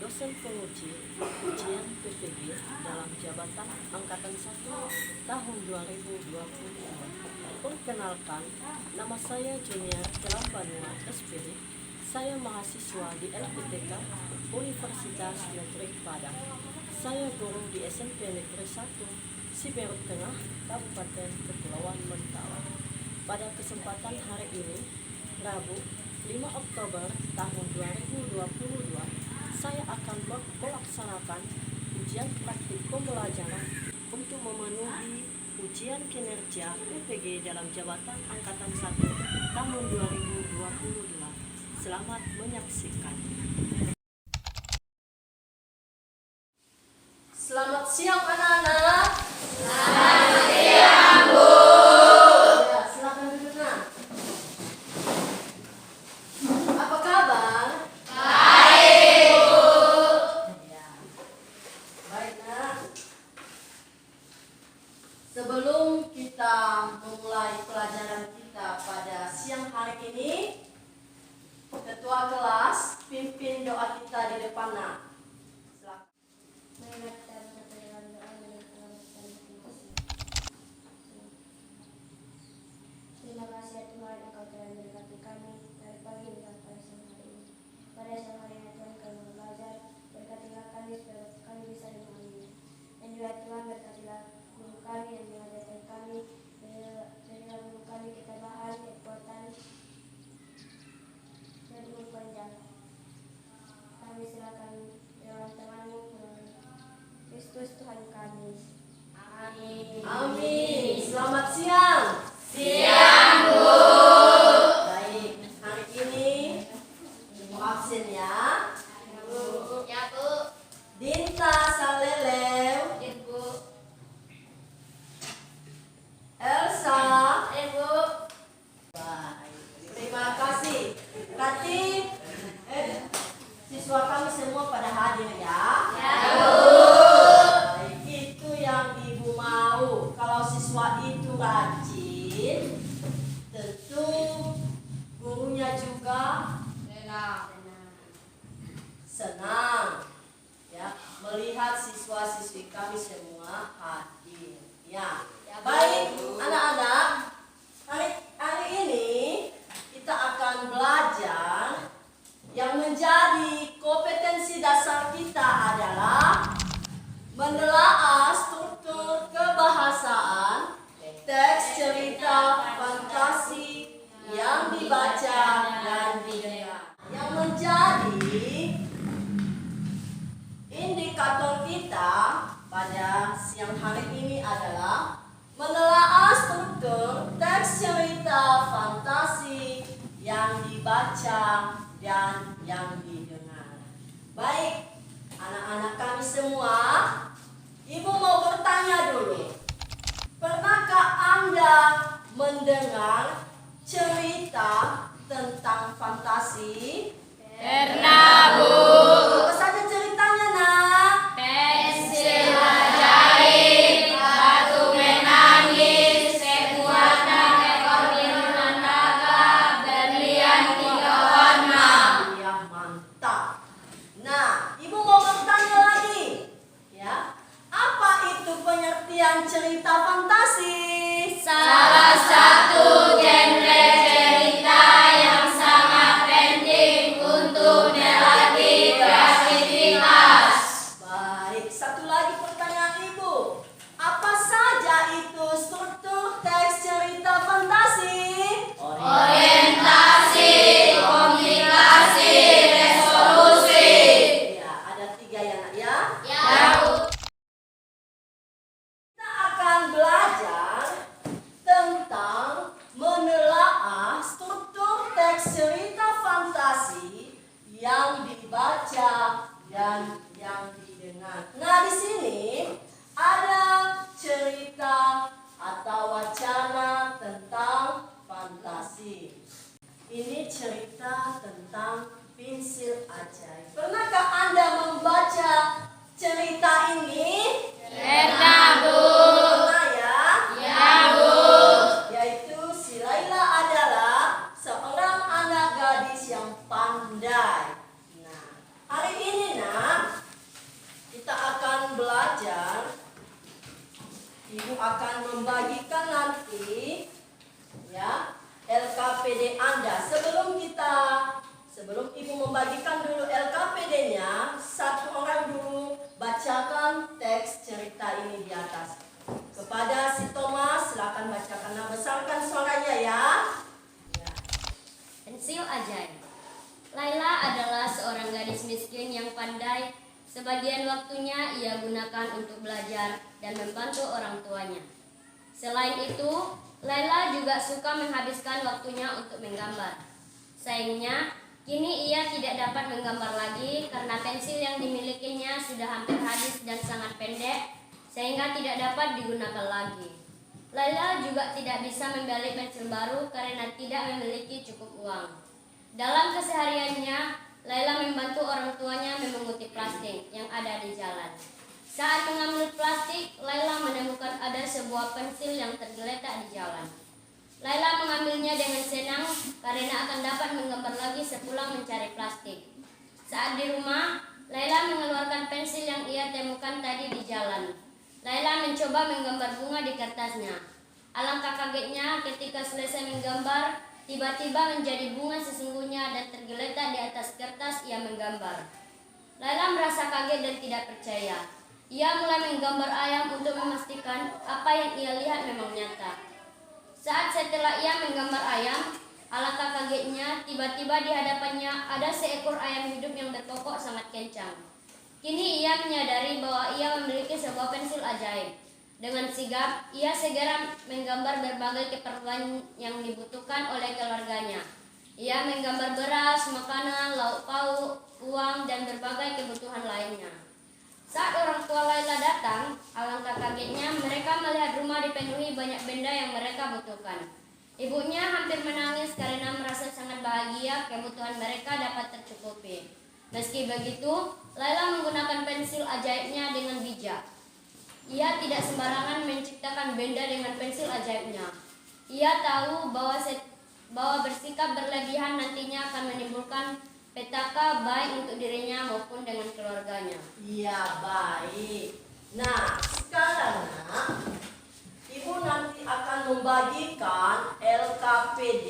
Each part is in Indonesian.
dosen penguji ujian PPG dalam jabatan Angkatan 1 tahun 2022. Perkenalkan, nama saya Junior Kelambanua SPD. Saya mahasiswa di LPTK Universitas Negeri Padang. Saya guru di SMP Negeri 1 Siberut Tengah, Kabupaten Kepulauan Mentawai. Pada kesempatan hari ini, Rabu 5 Oktober tahun 2022, saya akan melaksanakan ujian praktik pembelajaran untuk memenuhi ujian kinerja PPG dalam jabatan Angkatan 1 tahun 2022. Selamat menyaksikan. Selamat siang anak-anak. Selamat siang, Bu. Ya, silakan duduk. Apa kabar? Baik, Bu. Ya. Baik, Nak. Sebelum kita memulai pelajaran kita pada siang hari ini, Ketua kelas pimpin doa kita di depan, Nak. Silakan. Terima kasih ya Tuhan, Engkau telah memberkati kami dari pagi hingga pada siang hari ini. Pada siang hari ini Tuhan kami belajar, berkatilah kami supaya kami bisa memahaminya. Dan juga Tuhan berkatilah guru kami yang mengajarkan kami, berilah guru kami ketabahan, kekuatan, dan umur panjang. Kami serahkan dalam tangan-Mu, Kristus Tuhan kami. Amin. Amin. Selamat siang. Siang, Bu. Baik, hari ini Ibu absen ya. Ya, Bu. Dinta Salelew, Ya, Bu. Elsa. Ya, Bu. Baik, terima kasih. Berarti siswa kami semua pada hadir ya. Ya, Bu. Baik, itu yang Ibu mau. Kalau siswa itu rajin, tentu gurunya juga senang ya melihat siswa-siswi kami semua hadir. Ya, baik anak-anak. Hari ini kita akan belajar yang menjadi kompetensi dasar kita adalah menelaah struktur kebahasaan, teks cerita fantasi yang dibaca dan didengar. Yang menjadi indikator kita pada siang hari ini adalah menelaah struktur teks cerita fantasi yang dibaca dan yang didengar. Baik, anak-anak kami semua, Ibu mau bertanya dulu. Pernahkah Anda mendengar cerita tentang fantasi? Pernah, Bu. Apa saja ceritanya, Nak? Pensil ajaib, batu menangis, sekuatnya ekor minuman naga, berlian 3 warna. Ya, mantap. Nah, Ibu mau bertanya lagi. Ya, apa itu pengertian cerita fantasi? Salah satu genre cerita yang sangat penting untuk melatih kreativitas akan bacakan. Nah, besarkan suaranya ya. Pensil ajaib. Laila adalah seorang gadis miskin yang pandai. Sebagian waktunya ia gunakan untuk belajar dan membantu orang tuanya. Selain itu, Laila juga suka menghabiskan waktunya untuk menggambar. Sayangnya, kini ia tidak dapat menggambar lagi karena pensil yang dimilikinya sudah hampir habis dan sangat pendek, sehingga tidak dapat digunakan lagi. Laila juga tidak bisa membeli pensil baru karena tidak memiliki cukup uang. Dalam kesehariannya, Laila membantu orang tuanya memunguti plastik yang ada di jalan. Saat mengambil plastik, Laila menemukan ada sebuah pensil yang tergeletak di jalan. Laila mengambilnya dengan senang karena akan dapat menggambar lagi sepulang mencari plastik. Saat di rumah, Laila mengeluarkan pensil yang ia temukan tadi di jalan. Laila mencoba menggambar bunga di kertasnya. Alangkah kagetnya ketika selesai menggambar, tiba-tiba menjadi bunga sesungguhnya dan tergeletak di atas kertas ia menggambar. Laila merasa kaget dan tidak percaya. Ia mulai menggambar ayam untuk memastikan apa yang ia lihat memang nyata. Saat setelah ia menggambar ayam, alangkah kagetnya tiba-tiba di hadapannya ada seekor ayam hidup yang berkokok sangat kencang. Kini ia menyadari bahwa ia memiliki sebuah pensil ajaib. Dengan sigap, ia segera menggambar berbagai keperluan yang dibutuhkan oleh keluarganya. Ia menggambar beras, makanan, lauk pauk, uang, dan berbagai kebutuhan lainnya. Saat orang tua Laila datang, alangkah kagetnya mereka melihat rumah dipenuhi banyak benda yang mereka butuhkan. Ibunya hampir menangis karena merasa sangat bahagia kebutuhan mereka dapat tercukupi. Meski begitu, Laila menggunakan pensil ajaibnya dengan bijak. Ia tidak sembarangan menciptakan benda dengan pensil ajaibnya. Ia tahu bahwa bersikap berlebihan nantinya akan menimbulkan petaka baik untuk dirinya maupun dengan keluarganya. Iya, baik. Nah, sekarang Nak, Ibu nanti akan membagikan LKPD.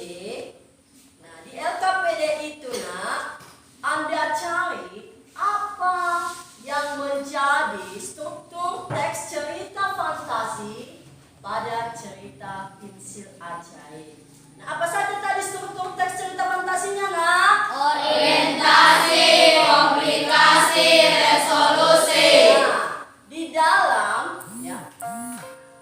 Nah, di LKPD itu Nak, Anda cari apa yang menjadi struktur teks cerita fantasi pada cerita pensil ajaib. Nah, apa saja tadi struktur teks cerita fantasinya, Nak? Orientasi, komplikasi, resolusi. Nah, di dalam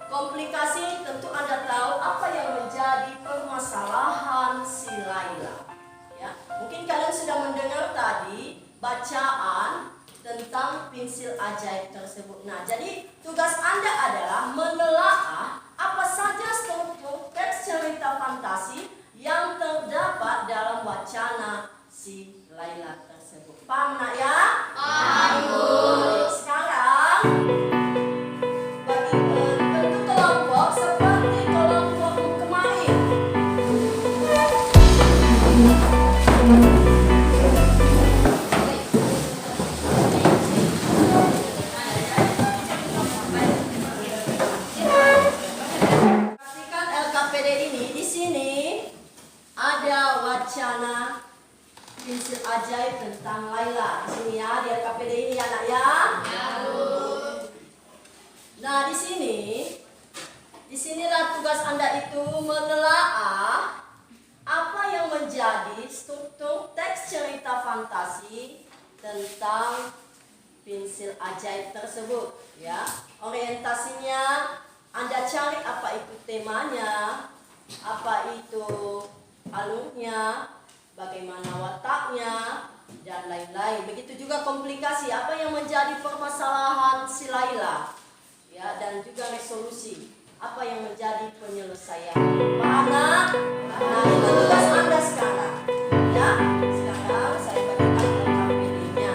komplikasi tentu Anda tahu apa yang menjadi permasalahan si Laila. Ya, mungkin kalian sudah mendengar tadi bacaan tentang pensil ajaib tersebut. Nah, jadi tugas Anda adalah menelaah apa saja struktur teks cerita fantasi yang terdapat dalam wacana si Laila tersebut. Paham Nak ya? Paham, Bu. Sekarang bagi bentuk kelompok seperti kelompok kemarin. Perhatikan LKPD ini, di sini ada wacana pensil ajaib tentang Laila. Di sini ya, di LKPD ini ya Nak ya. Nah, di sinilah tugas Anda itu menelaah apa yang menjadi struktur teks cerita fantasi tentang pensil ajaib tersebut ya. Orientasinya Anda cari apa itu temanya, apa itu alurnya, bagaimana wataknya, dan lain-lain. Begitu juga komplikasi, apa yang menjadi permasalahan si Laila, ya, dan juga resolusi, apa yang menjadi penyelesaian. Paham Nak? Nah, itu tugas Anda sekarang. Ya, sekarang saya bagikan LKPD-nya.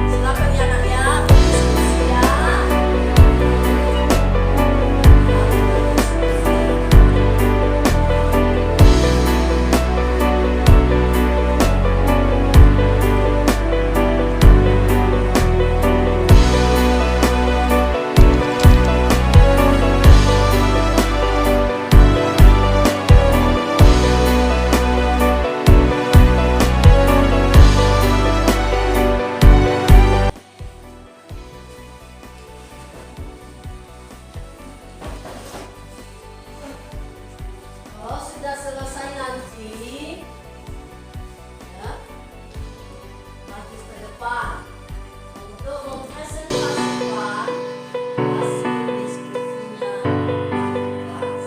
Silakan ya Nak ya, berdiskusi ya. selesai nanti, ya, maju ke depan untuk mempresentasikan hasil diskusinya di kelas.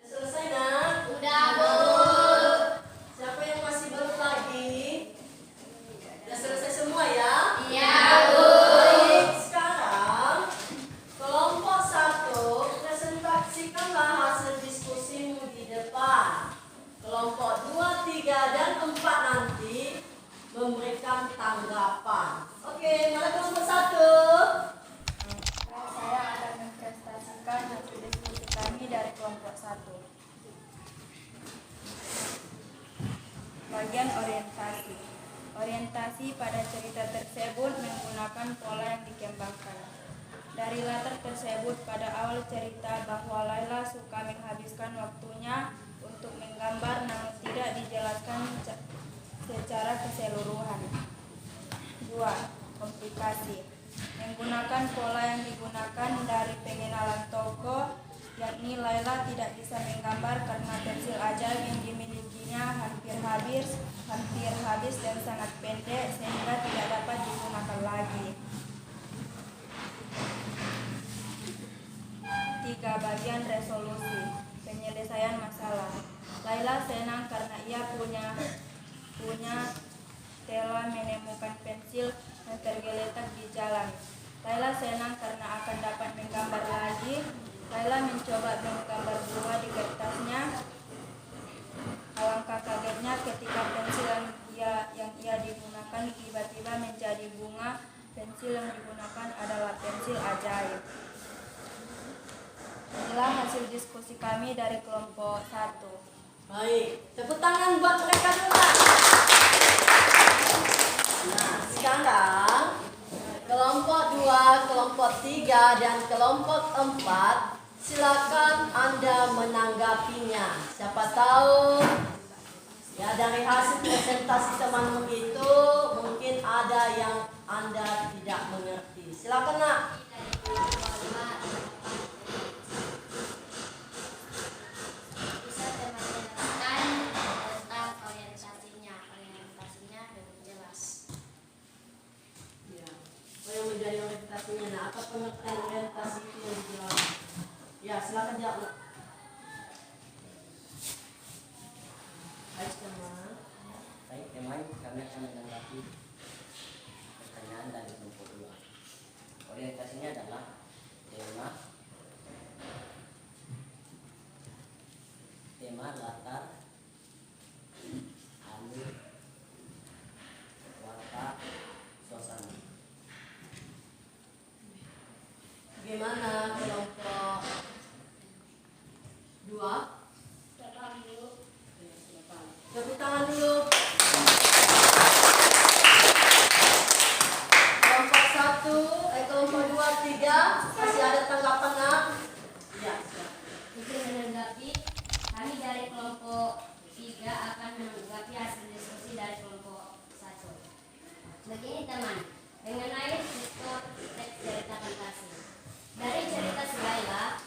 Selesai nak? Udah, Bu. Siapa yang masih belum lagi? Sudah selesai semua ya? Iya, Bu. Baik, sekarang kelompok 1 presentasikanlah hasil diskusimu di depan. Kelompok 2, 3, dan 4 nanti memberikan tanggapan. Oke, mana kelompok 1? Saya akan mempresentasikan hasil diskusi kami dari kelompok 1. Bagian orientasi. Orientasi pada cerita tersebut menggunakan pola yang dikembangkan. Dari latar tersebut, pada awal cerita bahwa Laila suka menghabiskan waktunya untuk menggambar namun tidak dijelaskan secara keseluruhan. 2. Komplikasi. Menggunakan pola yang digunakan dari pengenalan tokoh, yakni Laila tidak bisa menggambar karena pensil ajaib yang dimilikinya hampir habis dan sangat pendek sehingga tidak dapat digunakan lagi. 3. Bagian resolusi. Penyelesaian masalah. Laila senang karena ia punya telah menemukan pensil yang tergeletak di jalan. Laila senang karena akan dapat menggambar lagi. Laila mencoba menggambar bunga di kertasnya. Alangkah kagetnya ketika pensil yang ia digunakan tiba-tiba menjadi bunga. Pensil yang digunakan adalah pensil ajaib. Inilah hasil diskusi kami dari kelompok 1. Baik, tepuk tangan buat mereka dulu. sekarang kelompok 2, kelompok 3, dan kelompok 4, silakan Anda menanggapinya. Siapa tahu ya dari hasil presentasi temanmu itu mungkin ada yang Anda tidak mengerti. Silakan nak. Bisa teman jelaskan tentang orientasinya belum jelas. Ya. Apa yang menjadi orientasinya? Nah, apa pengertian orientasi itu yang dijelaskan? Ya, silakan jawab nak. Baik teman. Baik teman, kami akan menanggapi pertanyaan dari kelompok 2. Orientasinya adalah tema latar, alur, watak, suasana. Bagaimana kelompok 2? Tepuk tangan dulu. Kelompok 1, kelompok 2, 3, masih ada tanggapan nak? Ya, silakan. Untuk menanggapi, kami dari kelompok 3 akan menanggapi hasil diskusi dari kelompok 1. Begini teman, mengenai struktur teks cerita fantasi. Dari cerita si Laila,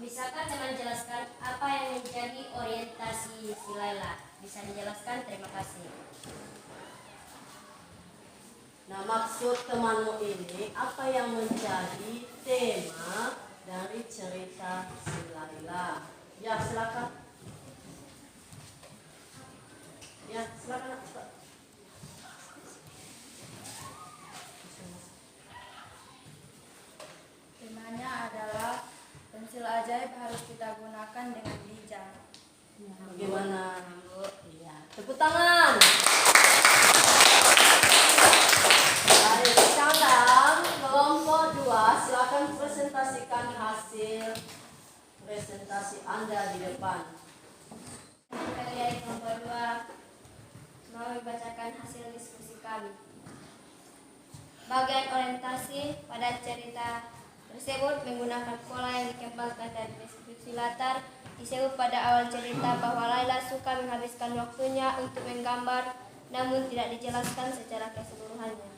bisakah teman jelaskan apa yang menjadi orientasi si Laila? Bisa dijelaskan? Terima kasih. Nah, maksud temanmu ini apa yang menjadi tema dari cerita si Laila? Ya, silakan. Ya, silakan. Temanya adalah pensil ajaib harus kita gunakan dengan bijak. Bagaimana, Bu? Iya. Tepuk tangan. Baik, sekarang kelompok 2 silakan presentasikan hasil presentasi Anda di depan. Kami dari kelompok 2 mau membacakan hasil diskusi kami. Bagian orientasi pada cerita tersebut menggunakan pola yang dikembangkan dari deskripsi latar. Disebut pada awal cerita bahwa Laila suka menghabiskan waktunya untuk menggambar, namun tidak dijelaskan secara keseluruhannya.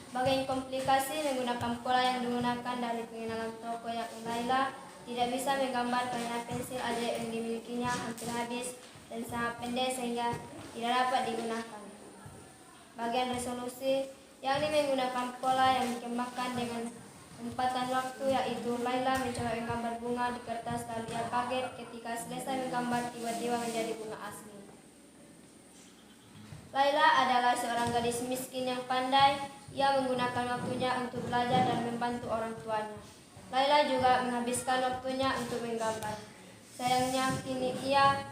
Bagian komplikasi menggunakan pola yang digunakan dari pengenalan tokoh yakni Laila, tidak bisa menggambar karena pensil ajaib yang dimilikinya hampir habis dan sangat pendek sehingga tidak dapat digunakan. Bagian resolusi yakni menggunakan pola yang dikembangkan dengan empatan waktu, yaitu Laila mencoba menggambar bunga di kertas lalu ia kaget ketika selesai menggambar tiba-tiba menjadi bunga asli. Laila adalah seorang gadis miskin yang pandai. Ia menggunakan waktunya untuk belajar dan membantu orang tuanya. Laila juga menghabiskan waktunya untuk menggambar. Sayangnya kini ia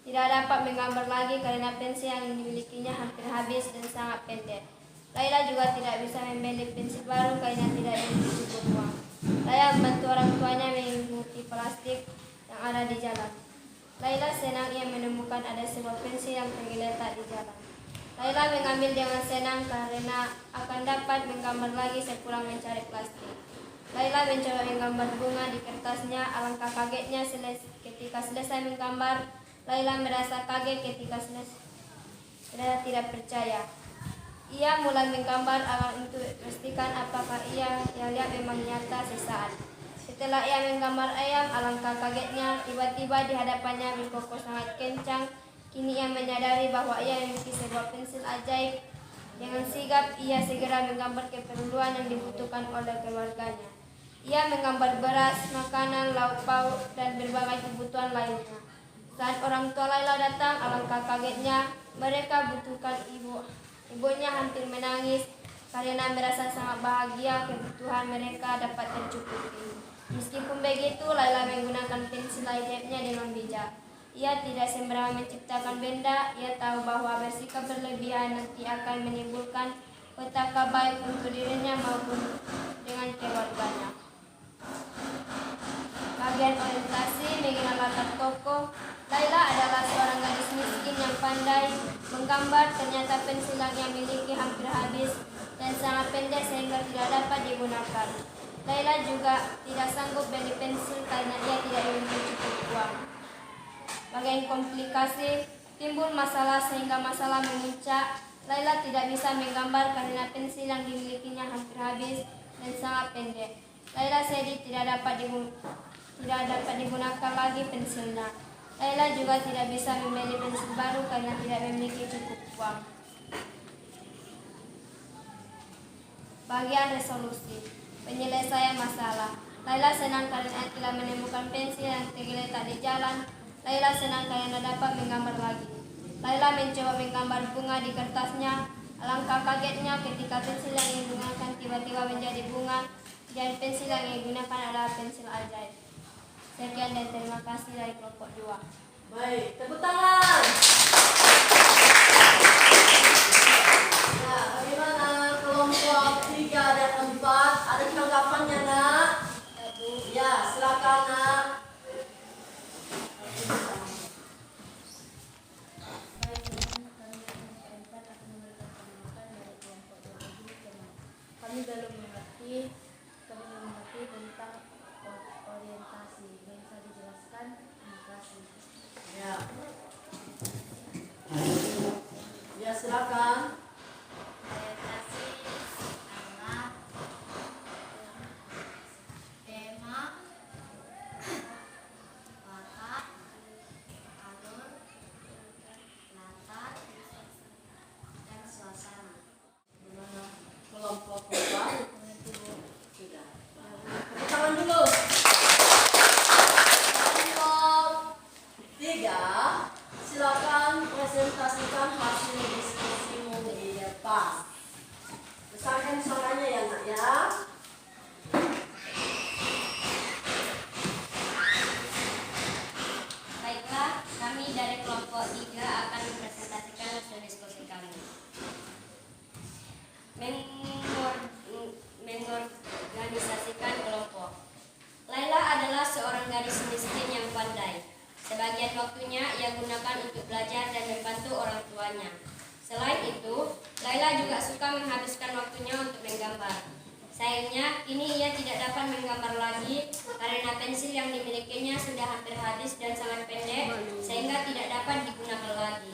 tidak dapat menggambar lagi karena pensil yang dimilikinya hampir habis dan sangat pendek. Laila juga tidak bisa membeli pensil baru karena tidak memiliki cukup uang. Laila membantu orang tuanya mengunci plastik yang ada di jalan. Laila senang ia menemukan ada sebuah pensil yang tergeletak di jalan. Laila mengambil dengan senang karena akan dapat menggambar lagi sepulang mencari plastik. Laila mencoba menggambar bunga di kertasnya. Alangkah kagetnya ketika selesai menggambar. Laila merasa kaget ketika selesai tidak percaya. Ia mulai menggambar untuk memastikan apakah yang lihat memang nyata sesaat. Setelah ia menggambar ayam, alangkah kagetnya tiba-tiba di hadapannya berkokok sangat kencang. Kini ia menyadari bahwa ia memiliki sebuah pensil ajaib. Dengan sigap ia segera menggambar keperluan yang dibutuhkan oleh keluarganya. Ia menggambar beras, makanan, lauk pauk, dan berbagai kebutuhan lainnya. Saat orang tua Laila datang, alangkah kagetnya. Mereka butuhkan ibunya hampir menangis karena merasa sangat bahagia kebutuhan mereka dapat tercukupi. Meskipun begitu, Laila menggunakan pensil ajaibnya dengan bijak. Ia tidak sembarangan menciptakan benda. Ia tahu bahwa bersikap berlebihan nanti akan menimbulkan petaka baik untuk dirinya maupun dengan keluarganya. Bagian orientasi mengenal latar tokoh. Laila adalah seorang gadis miskin yang pandai menggambar. Ternyata pensil yang ia miliki hampir habis dan sangat pendek sehingga tidak dapat digunakan. Laila juga tidak sanggup beli pensil karena ia tidak memiliki cukup uang. Bagian komplikasi, timbul masalah sehingga masalah memuncak. Laila tidak bisa menggambar karena pensil yang dimilikinya hampir habis dan sangat pendek. Laila sedih tidak dapat digunakan lagi pensilnya. Laila juga tidak bisa membeli pensil baru karena tidak memiliki cukup uang. Bagian resolusi, penyelesaian masalah. Laila senang karena telah menemukan pensil yang tergeletak di jalan. Laila senang karena dapat menggambar lagi. Laila mencoba menggambar bunga di kertasnya. Alangkah kagetnya ketika pensil yang ia gunakan tiba-tiba menjadi bunga dan pensil yang ia gunakan adalah pensil ajaib. Sekian dan terima kasih dari kelompok 2. Baik, tepuk tangan. Ya, bagaimana kelompok 3 dan 4? Ada tanggapannya, Nak? Ya, silakan, Nak. Kami belum mengerti tentang orientasi. Bisa dijelaskan? Terima kasih. Ya. Ya, silakan. Orientasi adalah tema, watak, alur, latar, dan suasana. Bagaimana kelompok 4? Sudah. Tepuk tangan dulu. Kelompok 3, silakan presentasikan hasil diskusimu di depan. Besarkan suaranya ya, Nak, ya. Baiklah, kami dari kelompok 3 akan mempresentasikan hasil diskusi kami. Mengorganisasikan kelompok. Laila adalah seorang gadis miskin yang pandai. Sebagian waktunya ia gunakan untuk belajar dan membantu orang tuanya. Selain itu, Laila juga suka menghabiskan waktunya untuk menggambar. Sayangnya, kini ia tidak dapat menggambar lagi karena pensil yang dimilikinya sudah hampir habis dan sangat pendek sehingga tidak dapat digunakan lagi.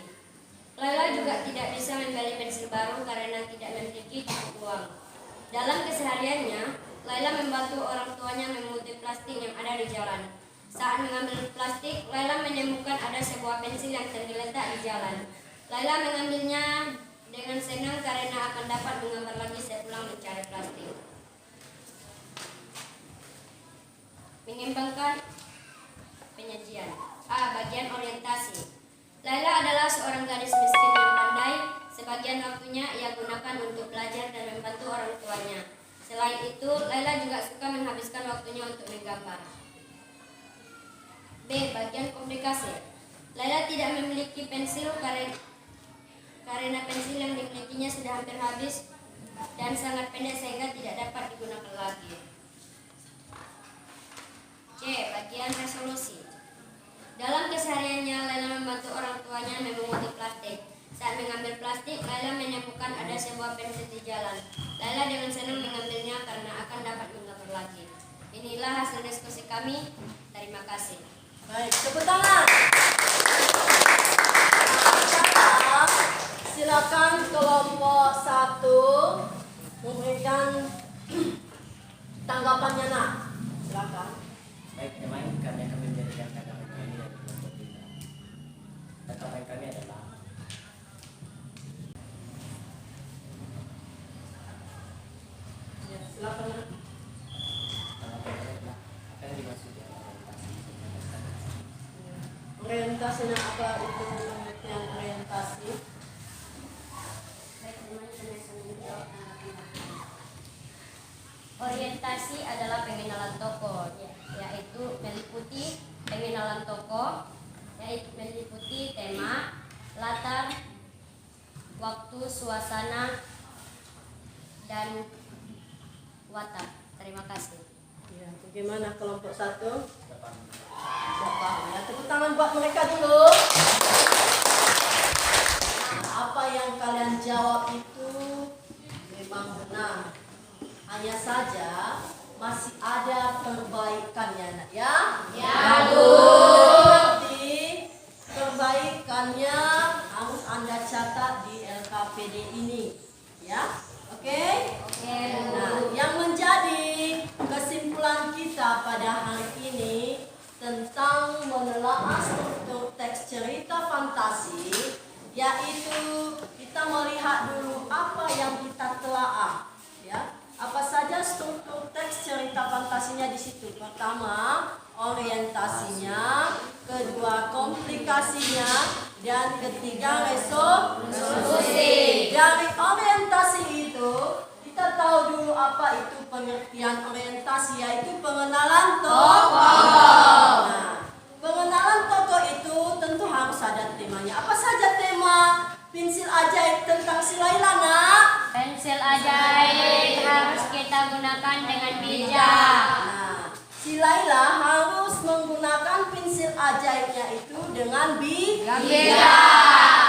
Laila juga tidak bisa membeli pensil baru karena tidak memiliki cukup uang. Dalam kesehariannya, Laila membantu orang tuanya memutih plastik yang ada di jalan. Saat mengambil plastik, Laila menemukan ada sebuah pensil yang tergeletak di jalan. Laila mengambilnya dengan senang karena akan dapat menggambar lagi sepulang mencari plastik. Mengembangkan penyajian. Bagian orientasi. Laila adalah seorang gadis miskin yang pandai. Sebagian waktunya ia gunakan untuk belajar dan membantu orang tuanya. Selain itu, Laila juga suka menghabiskan waktunya untuk menggambar. B. Bagian komunikasi. Laila tidak memiliki pensil karena pensil yang dimilikinya sudah hampir habis dan sangat pendek sehingga tidak dapat digunakan lagi. C. Bagian resolusi. Dalam kesehariannya, Laila membantu orang tuanya memunguti plastik. Saat mengambil plastik, Laila menemukan ada sebuah pensil di jalan. Laila dengan senang mengambilnya karena akan dapat menggambar lagi. Inilah hasil diskusi kami. Terima kasih. Baik, tepuk tangan. Nah, sekarang silakan kelompok 1 memberikan tanggapannya, Nak. Silakan. Baik teman, kami akan menjadikan tanggapan kami dari kelompok 3. Tanggapan kami adalah Ya, silakan, Nak. tanggapan kami adalah apa yang dimaksud dengan orientasi. Orientasinya apa itu pengertian orientasi? Baik, teman-teman saya menjawab tanggapan Bapak. Orientasi adalah pengenalan tokoh, yaitu meliputi pengenalan tokoh, yaitu meliputi tema, latar, waktu, suasana, dan watak. Terima kasih. Ya, bagaimana kelompok 1? Sudah paham ya. Tepuk tangan buat mereka dulu. Nah, apa yang kalian jawab itu memang benar. Hanya saja masih ada perbaikannya, nak ya? Ya, Bu. Nanti perbaikannya harus Anda catat di LKPD ini, ya. Oke? Oke, Nah, yang menjadi kesimpulan kita pada hari ini tentang menelaah struktur teks cerita fantasi, yaitu kita melihat dulu apa yang kita telaah, ya. Apa saja struktur teks cerita fantasinya di situ? Pertama, orientasinya, kedua, komplikasinya, dan ketiga, resolusi. Dari orientasi itu, kita tahu dulu apa itu pengertian orientasi, yaitu pengenalan tokoh. Nah, pengenalan tokoh itu tentu harus ada temanya. Apa saja tema pensil ajaib tentang si Laila, nak? pensil ajaib harus kita gunakan dengan bijak. Nah, si Laila harus menggunakan pensil ajaibnya itu dengan bijak.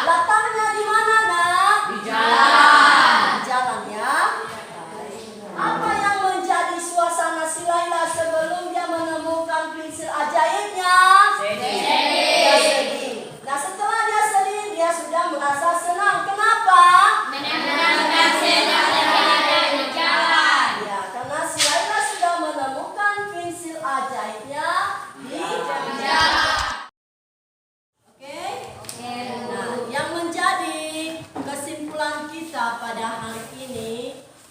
Latarnya di mana, nak? Di jalan. Di jalan, ya. Apa yang menjadi suasana si Laila sebelum dia menemukan pensil ajaibnya? Dia sedih. Nah, setelah dia sedih, dia sudah merasa senang. Kenapa? Menemukan pensil ajaib di jalan. Ya, karena si Laila sudah menemukan pensil ajaibnya di jalan. Oke? Oke, Nah, yang menjadi kesimpulan kita pada hari ini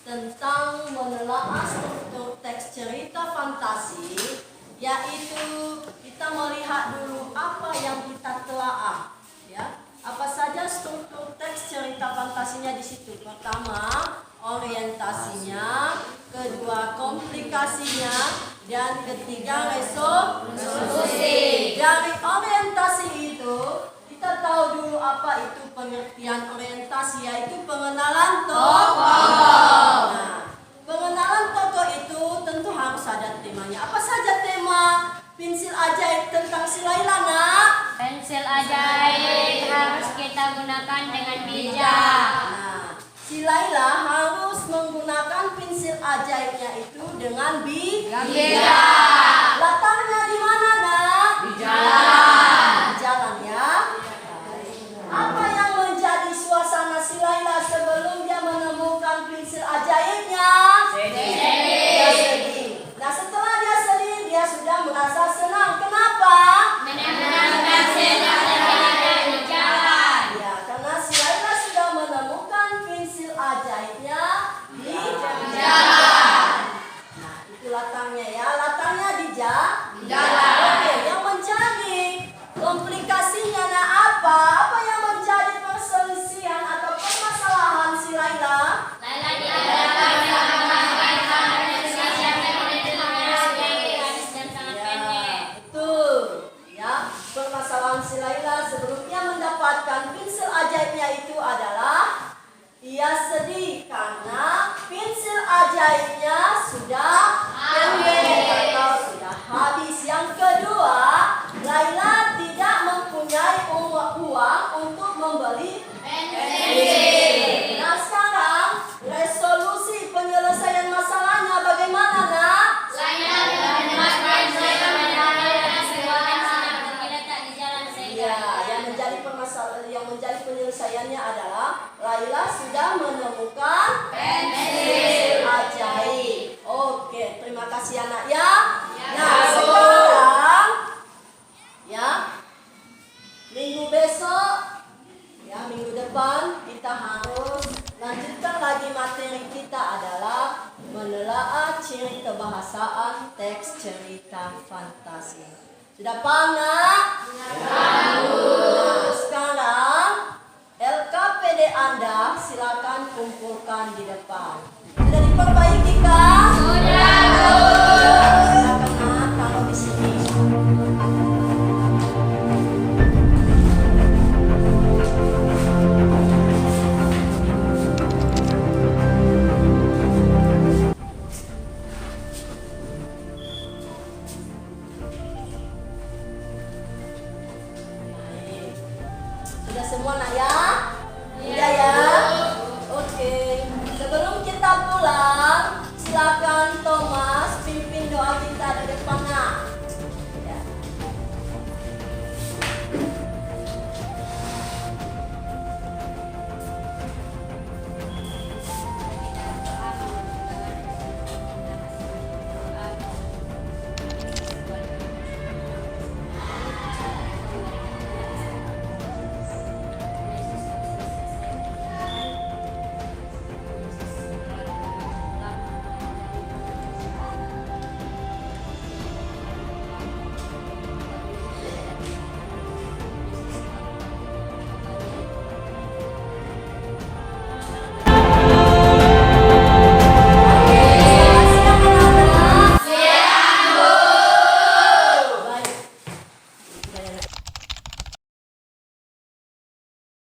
tentang menelaah struktur teks cerita fantasi, yaitu kita melihat dulu apa yang kita telaah, ya. Apa saja struktur teks cerita fantasinya di situ? Pertama, orientasinya, kedua, komplikasinya, dan ketiga, resolusi. Dari orientasi itu, kita tahu dulu apa itu pengertian orientasi, yaitu pengenalan tokoh. Nah, pengenalan tokoh itu tentu harus ada temanya. Apa saja tema pensil ajaib tentang si Laila, nak? pensil ajaib harus kita gunakan dengan bijak. Nah, si Laila harus menggunakan pensil ajaibnya itu dengan bijak. Latarnya di mana, nak? Di jalan. Di jalan, ya. Apa yang menjadi suasana si Laila sebelum dia menemukan pensil ajaibnya? Dia sedih. Nah, setelah dia sedih, dia sudah merasa senang. Kenapa? Menemukan pensil ajaib di jalan. Ya, karena si Laila sudah menemukan pensil ajaibnya di jalan. Nah, itu latarnya, ya. Latarnya di jalan. Oke, yang menjadi komplikasinya, nah apa? Apa yang menjadi perselisihan atau permasalahan si Laila? Laila diadakan habis dan sangat pendek. Betul. Ya, permasalahan si Laila sebelumnya mendapatkan pensil ajaibnya itu adalah ia sedih karena pensil ajaibnya sudah pendek atau sudah habis. Yang kedua, Laila tidak mempunyai uang untuk membeli pensil. Nah, sekarang resolusi penyelesaian masalahnya bagaimana, nak? Laila menemukan pensil ajaib terletak di jalan Ya, yang menjadi penyelesaiannya adalah Laila sudah menemukan pensil ajaib. Oke, terima kasih, anak, ya. Nah, sekarang ya, minggu besok, ya, minggu depan kita harus lanjutkan lagi materi kita adalah menelaah ciri kebahasaan teks cerita fantasi. Sudah paham, nak? Nah, sekarang LKPD Anda silakan kumpulkan di depan.